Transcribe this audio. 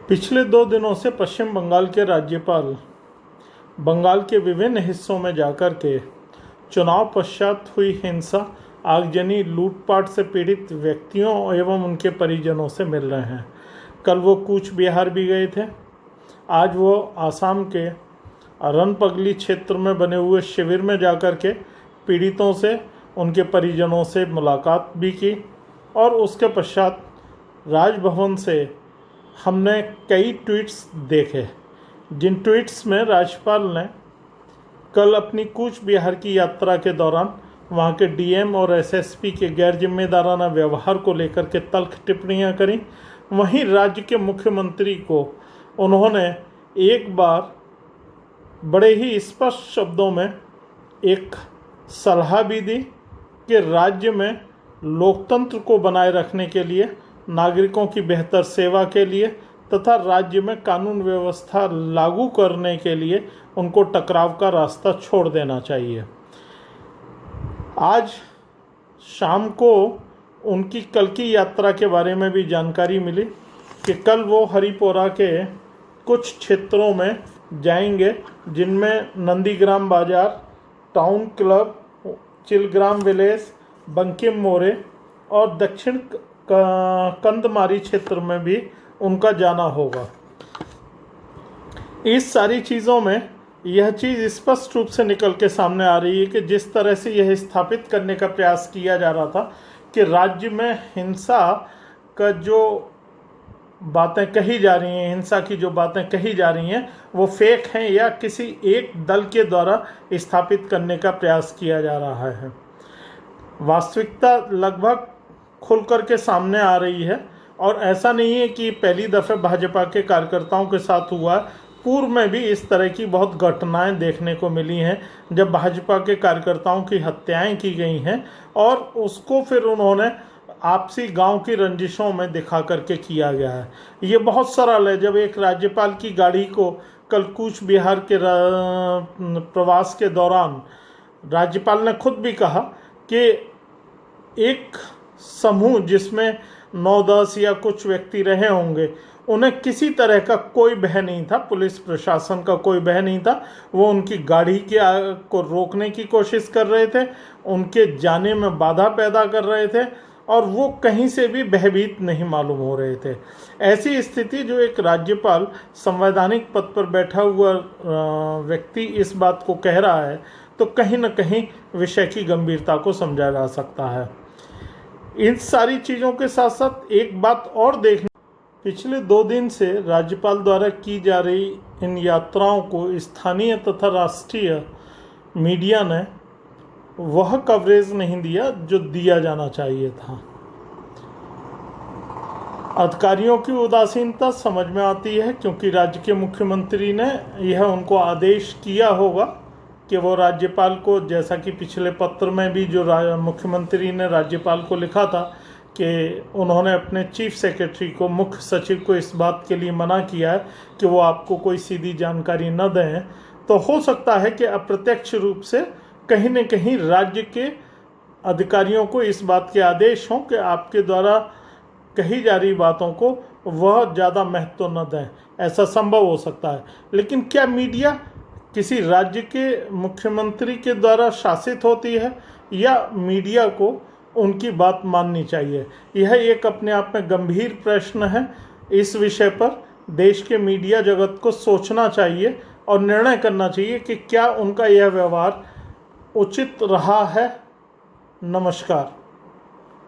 पिछले 2 दिनों से पश्चिम बंगाल के राज्यपाल बंगाल के विभिन्न हिस्सों में जाकर के चुनाव पश्चात हुई हिंसा, आगजनी, लूटपाट से पीड़ित व्यक्तियों एवं उनके परिजनों से मिल रहे हैं। कल वो कूच बिहार भी गए थे। आज वो आसाम के रनपगली क्षेत्र में बने हुए शिविर में जाकर के पीड़ितों से, उनके परिजनों से मुलाकात भी की और उसके पश्चात राजभवन से हमने कई ट्वीट्स देखे, जिन ट्वीट्स में राज्यपाल ने कल अपनी कूच बिहार की यात्रा के दौरान वहां के डीएम और एसएसपी के गैर जिम्मेदाराना व्यवहार को लेकर के तल्ख टिप्पणियां करी। वहीं राज्य के मुख्यमंत्री को उन्होंने एक बार बड़े ही स्पष्ट शब्दों में एक सलाह भी दी कि राज्य में लोकतंत्र को बनाए रखने के लिए, नागरिकों की बेहतर सेवा के लिए तथा राज्य में कानून व्यवस्था लागू करने के लिए उनको टकराव का रास्ता छोड़ देना चाहिए। आज शाम को उनकी कल की यात्रा के बारे में भी जानकारी मिली कि कल वो हरिपुरा के कुछ क्षेत्रों में जाएंगे, जिनमें नंदीग्राम बाजार, टाउन क्लब, चिलग्राम विलेज, बंकिम मोरे और दक्षिण कंदमारी क्षेत्र में भी उनका जाना होगा। इस सारी चीज़ों में यह चीज़ स्पष्ट रूप से निकल के सामने आ रही है कि जिस तरह से यह स्थापित करने का प्रयास किया जा रहा था कि राज्य में हिंसा का जो बातें कही जा रही हैं, हिंसा की जो बातें कही जा रही हैं वो फेक हैं या किसी एक दल के द्वारा स्थापित करने का प्रयास किया जा रहा है। वास्तविकता लगभग खुल कर के सामने आ रही है और ऐसा नहीं है कि पहली दफ़े भाजपा के कार्यकर्ताओं के साथ हुआ। पूर्व में भी इस तरह की बहुत घटनाएं देखने को मिली हैं जब भाजपा के कार्यकर्ताओं की हत्याएं की गई हैं और उसको फिर उन्होंने आपसी गांव की रंजिशों में दिखा करके किया गया है। ये बहुत सरल है। जब एक राज्यपाल की गाड़ी को कल कूच बिहार के प्रवास के दौरान राज्यपाल ने खुद भी कहा कि एक समूह जिसमें 9-10 या कुछ व्यक्ति रहे होंगे, उन्हें किसी तरह का कोई भय नहीं था, पुलिस प्रशासन का कोई भय नहीं था। वो उनकी गाड़ी को रोकने की कोशिश कर रहे थे, उनके जाने में बाधा पैदा कर रहे थे और वो कहीं से भी भयभीत नहीं मालूम हो रहे थे। ऐसी स्थिति जो एक राज्यपाल, संवैधानिक पद पर बैठा हुआ व्यक्ति इस बात को कह रहा है, तो कहीं न कहीं विषय की गंभीरता को समझा जा सकता है। इन सारी चीज़ों के साथ साथ एक बात और देखना, पिछले 2 दिन से राज्यपाल द्वारा की जा रही इन यात्राओं को स्थानीय तथा राष्ट्रीय मीडिया ने वह कवरेज नहीं दिया जो दिया जाना चाहिए था। अधिकारियों की उदासीनता समझ में आती है, क्योंकि राज्य के मुख्यमंत्री ने यह उनको आदेश किया होगा कि वो राज्यपाल को, जैसा कि पिछले पत्र में भी जो मुख्यमंत्री ने राज्यपाल को लिखा था कि उन्होंने अपने चीफ सेक्रेटरी को, मुख्य सचिव को इस बात के लिए मना किया है कि वो आपको कोई सीधी जानकारी न दें। तो हो सकता है कि अप्रत्यक्ष रूप से कहीं न कहीं राज्य के अधिकारियों को इस बात के आदेश हों कि आपके द्वारा कही जा रही बातों को वह ज़्यादा महत्व न दें। ऐसा संभव हो सकता है। लेकिन क्या मीडिया किसी राज्य के मुख्यमंत्री के द्वारा शासित होती है या मीडिया को उनकी बात माननी चाहिए? यह एक अपने आप में गंभीर प्रश्न है। इस विषय पर देश के मीडिया जगत को सोचना चाहिए और निर्णय करना चाहिए कि क्या उनका यह व्यवहार उचित रहा है। नमस्कार।